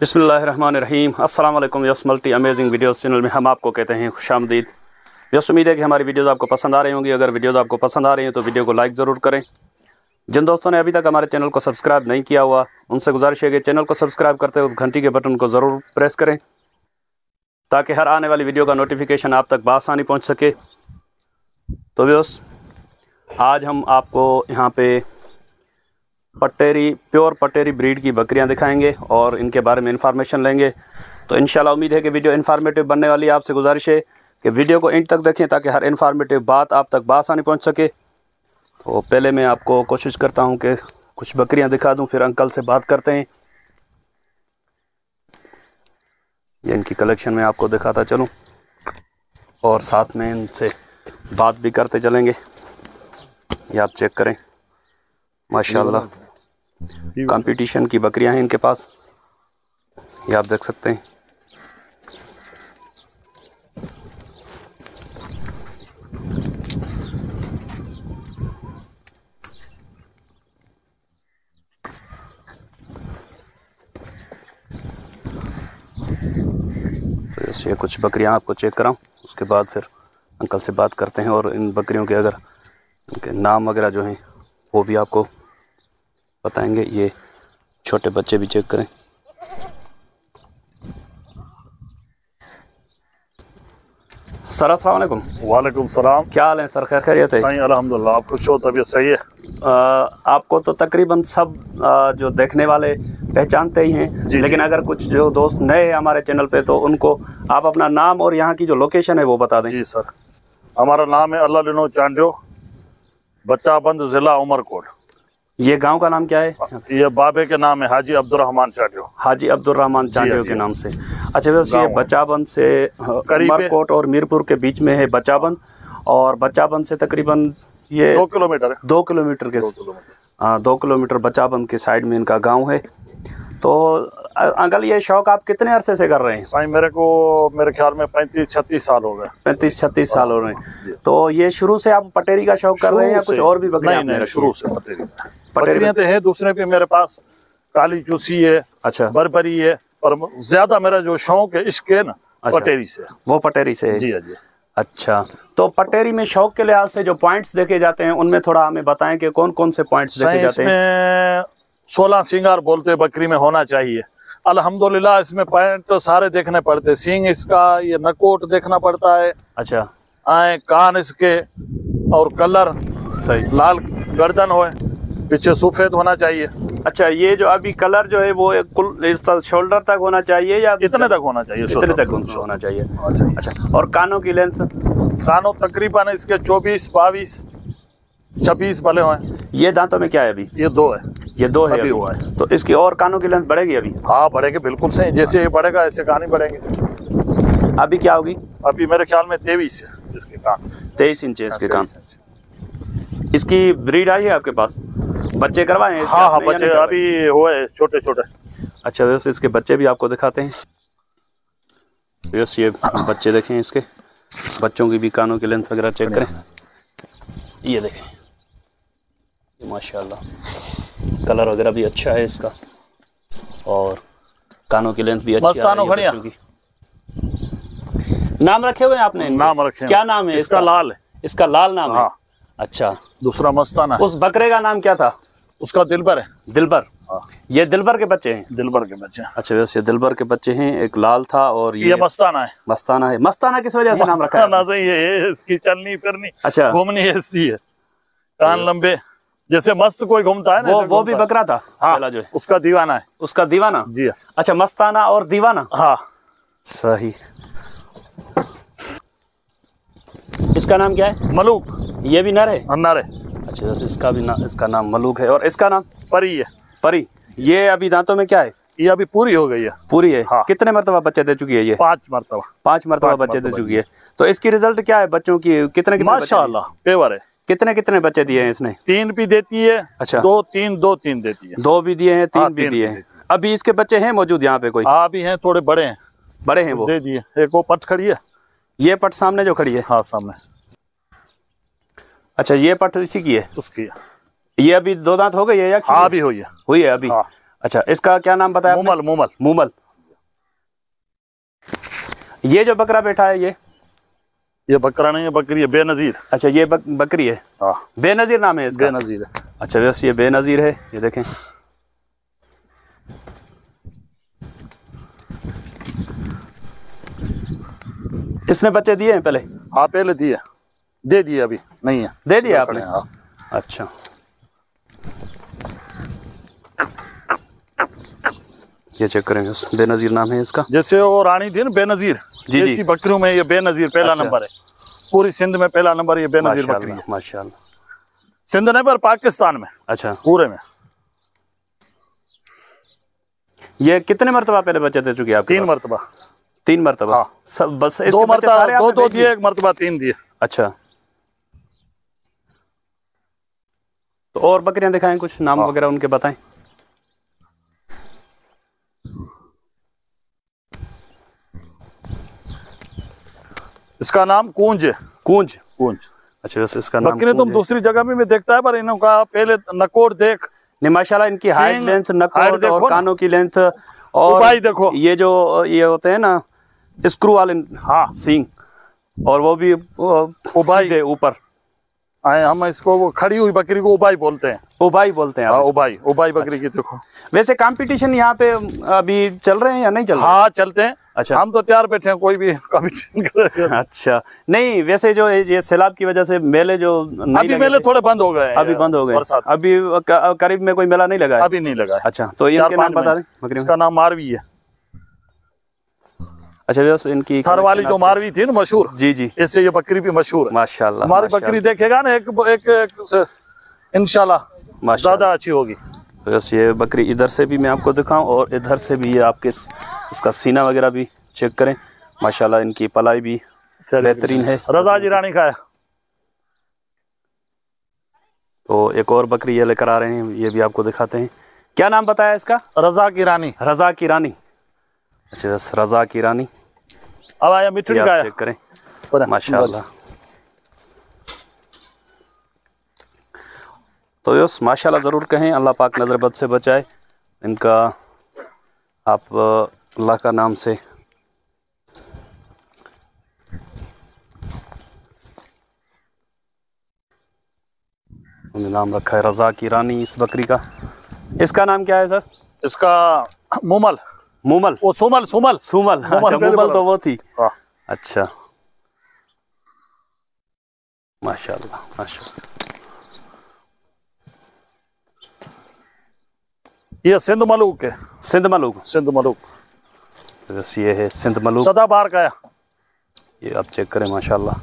बिस्मिल्लाहिर्रहमानिर्रहीम। अस्सलाम वालेकुम। Yes multi amazing videos channel में हम आपको कहते हैं खुशामदीद। यस, उम्मीद है कि हमारी वीडियोस आपको पसंद आ रही होंगी। अगर वीडियोस आपको पसंद आ रही हैं तो वीडियो को लाइक ज़रूर करें। जिन दोस्तों ने अभी तक हमारे चैनल को सब्सक्राइब नहीं किया हुआ उनसे गुजारिश है कि चैनल को सब्सक्राइब करते उस घंटी के बटन को ज़रूर प्रेस करें ताकि हर आने वाली वीडियो का नोटिफिकेशन आप तक बआसानी पहुँच सके। तो व्यूअर्स, आज हम आपको यहाँ पे प्योर पटेरी ब्रीड की बकरियां दिखाएंगे और इनके बारे में इंफॉर्मेशन लेंगे। तो इंशाल्लाह उम्मीद है कि वीडियो इन्फॉर्मेटिव बनने वाली है। आपसे गुजारिश है कि वीडियो को एंड तक देखें ताकि हर इन्फॉर्मेटिव बात आप तक बआसानी पहुंच सके। तो पहले मैं आपको कोशिश करता हूं कि कुछ बकरियां दिखा दूं, फिर अंकल से बात करते हैं। ये इनकी कलेक्शन में आपको दिखाता चलूँ और साथ में इनसे बात भी करते चलेंगे। ये आप चेक करें, माशाल्लाह कंपटीशन की बकरियां हैं इनके पास, ये आप देख सकते हैं। तो जैसे कुछ बकरियां आपको चेक कराऊं, उसके बाद फिर अंकल से बात करते हैं और इन बकरियों के अगर इनके नाम वगैरह जो हैं वो भी आपको बताएंगे। ये छोटे बच्चे भी चेक करें। सर अस्सलाम वालेकुम। वालेकुम सलाम। क्या हाल है सर? खैर खैरियत है? सही अल्हम्दुलिल्लाह। आप खुश हो? तबीयत सही है? आपको तो तकरीबन सब जो देखने वाले पहचानते ही हैं, लेकिन अगर कुछ जो दोस्त नए हैं हमारे चैनल पे तो उनको आप अपना नाम और यहाँ की जो लोकेशन है वो बता दें। जी सर, हमारा नाम है अल्लाह लिनो चांडियो, बच्चाबंद, ज़िला उमरकोट। ये गांव का नाम क्या है? ये बाबे के नाम है हाजी अब्दुर्रहमान चांडियो। हाजी अब्दुर्रहमान चांडियो के नाम से। अच्छा, वैसे ये बच्चाबंद से उमरकोट और मीरपुर के बीच में है बच्चाबंद, और बच्चाबंद से तकरीबन ये 2 किलोमीटर है। 2 किलोमीटर के 2 किलोमीटर बच्चाबंद के साइड में इनका गांव है। तो अंकल, ये शौक आप कितने अरसे से कर रहे हैं? साईं मेरे ख्याल में 35-36 साल हो गए। 35-36 साल हो रहे हैं। तो ये शुरू से आप पटेरी का शौक कर रहे हैं या कुछ और भी बकरियां? नहीं, शुरू से पटेरियां तो है दूसरे पे मेरे पास, काली चूसी है, अच्छा, बरबरी है, पर ज्यादा मेरा जो शौक है इश्क है ना, पटेरी से। वो पटेरी से है? जी जी। अच्छा, तो पटेरी में शौक के लिहाज से जो पॉइंट्स देखे जाते हैं उनमें थोड़ा हमें बताएं कि कौन कौन से पॉइंट्स देखे जाते हैं? 16 सिंगार बोलते बकरी में होना चाहिए। अल्हम्दुलिल्लाह इसमें पॉइंट सारे देखने पड़ते। सींग इसका, ये नकोट देखना पड़ता है। अच्छा, आए कान इसके, और कलर सही लाल गर्दन हो, पीछे सफेद होना चाहिए। अच्छा, ये जो अभी कलर जो है वो इस शोल्डर तक होना चाहिए या इतने तक होना चाहिए? इतने तक होना चाहिए। अच्छा, और कानों की लेंथ? कानों तकरीबन इसके 24, 22, 26 भले हैं। ये दांतों में क्या है अभी? ये 2 है। ये 2 है अभी हुआ है। तो इसकी और कानों की लेंथ बढ़ेगी अभी? हाँ बढ़ेगी, बिल्कुल सही। जैसे ये बढ़ेगा ऐसे कान ही बढ़ेंगे। अभी क्या होगी? अभी मेरे ख्याल में 23 है इसके कान। 23 इंच है इसके कान। इसकी ब्रीड आई है आपके पास? बच्चे करवाए हैं? हाँ, बच्चे अभी हुए छोटे छोटे। अच्छा, वैसे इसके बच्चे भी आपको दिखाते हैं। ये बच्चे देखें, इसके बच्चों की भी कानों की लेंथ वगैरह चेक करें। ये देखें, माशाल्लाह कलर वगैरह भी अच्छा है इसका, और कानों की लेंथ भी अच्छी है। नाम रखे हुए हैं आपने? नाम रखे। क्या नाम है इसका? लाल है। इसका लाल नाम है? अच्छा। दूसरा मस्ताना। उस बकरे का नाम क्या था? उसका दिलबर है। दिलबर? ये दिलबर के बच्चे हैं? दिलबर के बच्चे। अच्छा, वैसे दिलबर के बच्चे हैं। एक लाल था और ये मस्ताना है। मस्ताना है। मस्ताना किस वजह से नाम रखा है? मस्ताना सही है, इसकी चलनी फिरनी, अच्छा, घूमनी ऐसी है, कान लंबे, जैसे मस्त कोई घूमता है ना। वो भी बकरा था? हाँ, जो है उसका दीवाना है। उसका दीवाना? जी। अच्छा, मस्ताना और दीवाना। हाँ सही। इसका नाम क्या है? मलूक। ये भी नर है? नर है। अच्छा, वैसे इसका नाम मलूक है। और इसका नाम? परी है। परी। ये अभी दांतों में क्या है? ये अभी पूरी हो गई है। पूरी है? हाँ। कितने मरतबा बच्चे दे चुकी है ये? 5 मरतबा। 5 मरतबा बच्चे दे चुकी है। तो इसकी रिजल्ट क्या है बच्चों की? कितने माशाल्लाह पेवर है। कितने बच्चे दिए हैं इसने? 3 भी देती है। अच्छा, 2-3 देती है। 2 भी दिए हैं, 3 भी दिए हैं। अभी इसके बच्चे हैं मौजूद यहाँ पे कोई? हाँ, अभी हैं, थोड़े बड़े हैं। बड़े हैं वो दे दिए। एक वो पट खड़ी है। ये पट सामने जो खड़ी है? हाँ, सामने। अच्छा, ये पट इसी की है? उसकी है। ये अभी 2 दांत हो गई है या? हाँ, अभी हुई है। हुई है अभी। हाँ। अच्छा, इसका क्या नाम बताया? मूमल। मूमल। ये जो बकरा बैठा है ये बकरा नहीं है, बकरी है, बेनजीर। अच्छा ये बकरी है। हाँ, बेनजीर नाम है इसका। बेनजीर है। अच्छा वैसे ये बेनजीर है, ये देखें। इसने बच्चे दिए हैं पहले? हाँ पहले दिए, दे दिए, अभी नहीं है। दे दिए आपने? हाँ। अच्छा ये चेक करेंगे, बेनजीर नाम है इसका। जैसे वो रानी थी ना बेनजीर, जी ऐसी बकरियों में ये बेनजीर पहला नंबर है। पूरी सिंध में पहला नंबर ये बेनजीर बकरी है। माशाल्लाह। सिंध नहीं पर पाकिस्तान में। अच्छा पूरे में। ये कितने मरतबा पहले बच्चे दे चुके हैं आपके? 3 मरतबा। 3 मरतबा? हाँ। सब बस? 2 मरतबा, 2 दिए, 1 मरतबा 3 दिए। अच्छा तो और बकरियां दिखाएं, कुछ नाम वगैरह उनके बताएं। इसका नाम कूंज है। कूंज? कूंज। अच्छा वैसे इसका नाम बकरी तुम दूसरी जगह में भी देखता है, पर इनका पहले नकोट देख। नहीं माशाल्लाह, इनकी हाइट, लेंथ, नकोट और कानों की लेंथ और उबाई देखो। ये जो ये होते हैं ना स्क्रू वाले सींग, और वो भी उबाई ऊपर। हम इसको वो खड़ी हुई बकरी को उबाई बोलते हैं। उबाई बोलते हैं? उबाई बकरी की देखो। वैसे कंपटीशन यहाँ पे अभी चल रहे हैं या नहीं चल रहे? हाँ चलते हैं। अच्छा हम तो तैयार बैठे हैं, कोई भी कंपटीशन करे। अच्छा नहीं, वैसे जो ये सैलाब की वजह से मेले जो अभी मेले थोड़े बंद हो गए। अभी बंद हो गए? अभी करीब में कोई मेला नहीं लगा? अभी नहीं लगा। अच्छा तो इनके नाम बता दें। इसका नाम मारवी है। अच्छा वैसे इनकी थर वाली जो मारवी थी ना मशहूर, जी जी, ऐसे ये बकरी भी मशहूर है। माशाल्लाह। हमारी बकरी देखेगा ना एक इंशाल्लाह ज्यादा अच्छी होगी। तो बस ये बकरी इधर से भी मैं आपको दिखाऊं और इधर से भी ये आपके इसका सीना वगैरह भी चेक करें। माशाल्लाह इनकी पलाई भी बेहतरीन है। रजा जी रानी का है। तो एक और बकरी ये लेकर आ रहे हैं, ये भी आपको दिखाते हैं। क्या नाम बताया इसका? रजा की रानी। रजा की रानी। अच्छा बस रजा की रानी। अब आया मिठड़ी का, चेक करें माशाल्लाह। तो यस माशाल्लाह ज़रूर कहें, अल्लाह पाक नज़र बद से बचाए इनका। आप अल्लाह का नाम से उन्हें नाम रखा है रजा की रानी इस बकरी का। इसका नाम क्या है सर? इसका मुमल। मुमल? वो सुमल। सुमल। अच्छा मुमल तो वो थी। अच्छा माशाल्लाह माशाल्लाह। ये सिंध मलूक है। सिंध मलूक? सिंध मलूक ये है सिंध मलूक, सदाबहार का है। ये आप चेक करें माशाल्लाह।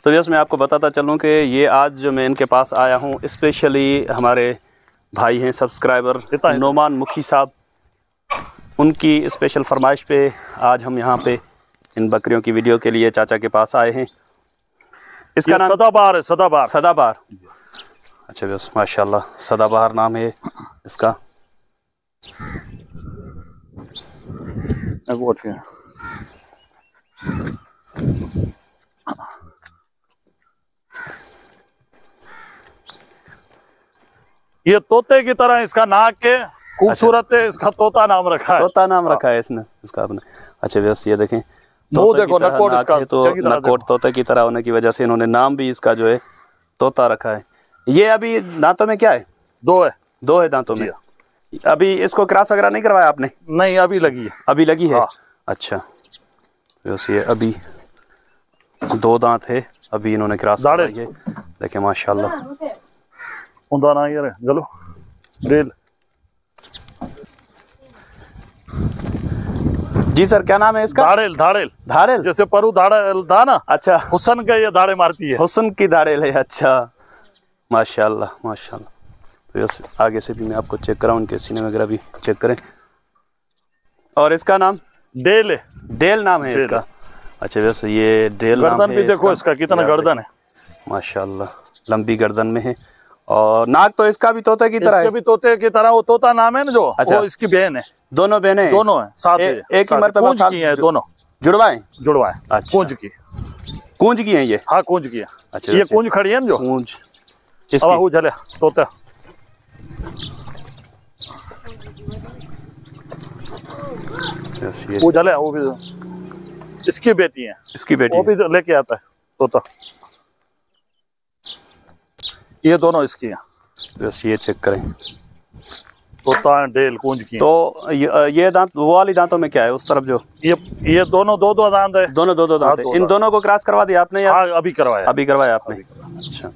तो यस मैं आपको बताता चलूँ कि ये आज जो मैं इनके पास आया हूँ, स्पेशली हमारे भाई हैं सब्सक्राइबर नोमान मुखी साहब, उनकी स्पेशल फरमाइश पे आज हम यहाँ पे इन बकरियों की वीडियो के लिए चाचा के पास आए हैं। इसका नाम सदाबहार है। सदाबहार। सदाबहार। अच्छा बस माशाल्लाह सदाबहार नाम है इसका। ये तोते की तरह इसका नाक के खूबसूरत है, इसका तोता नाम रखा है। तोता नाम रखा है इसने इसका आपने। अच्छा बस ये देखें, देखो नकोट इसका, तो नकोट तोते की तरह होने की वजह से इन्होंने नाम भी इसका जो है तोता रखा है। ये अभी दांतों में क्या है? 2 है। 2 है दांतों में। अभी इसको क्रॉस वगैरह नहीं करवाया आपने? नहीं अभी लगी है। अभी लगी है? अच्छा बस ये अभी 2 दांत है, अभी इन्होंने क्रॉस करवाई है। देखें माशाल्लाह। गलो रेल। जी सर क्या नाम है इसका? धाड़ेल। धाड़ेल। धाड़ेल जैसे परु धाड़ेल था ना। अच्छा हुसन का ये धाड़े मारती है। हुसन की धाड़ेल है। अच्छा माशाल्लाह माशाल्लाह। तो यस आगे से भी मैं आपको चेक कराऊं, उनके सीने वगैरह भी चेक करें। और इसका नाम? डेल है। डेल नाम है इसका। अच्छा वैसे ये डेल नाम है। गर्दन भी देखो इसका कितना गर्दन है माशाल्लाह, लंबी गर्दन में है। और नाक तो इसका भी तोते की तरह है? भी तोते की तरह। वो तोता नाम है ना जो। अच्छा। वो इसकी बहन है। दोनों बहनें? दोनों है साथ है। एक ही मर्तबा कूंज की है दोनों। जुड़वाएं? जुड़वाएं। अच्छा कूंज की। कूंज की है ये? हाँ कूंज की है। अच्छा ये कूंज खड़ी है ना जो। कूंज इसकी। तोता यस, ये वो जले वो भी इसकी बेटी है, इसकी बेटी वो भी लेके आता है तोता। ये दोनों इसकी हैं। यस, ये चेक करें। तोता है डेल कूंज की। तो ये दांत, वो वाली दांतों में क्या है उस तरफ जो? ये दोनों दो दो दांत है। दोनों दो दो दांत है। इन दोनों को क्रॉस करवा दिया आपने या? हाँ, अभी करवाया। अभी करवाया आपने? अच्छा।